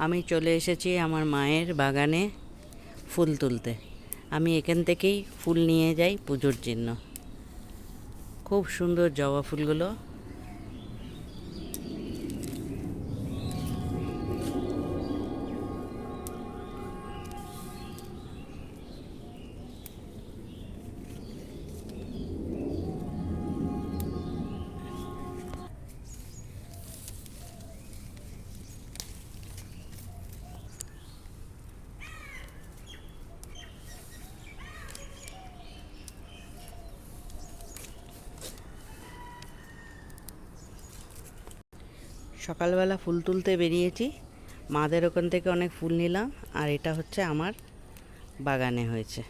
আমি চলে এসেছি আমার মায়ের বাগানে ফুল তুলতে। আমি এখান থেকেই ফুল নিয়ে যাই পুজোর জন্য। খুব সুন্দর জবা ফুলগুলো। সকালবেলা ফুল তুলতে বেরিয়েছি, মাদের ওখান থেকে অনেক ফুল নিলাম, আর এটা হচ্ছে আমার বাগানে হয়েছে।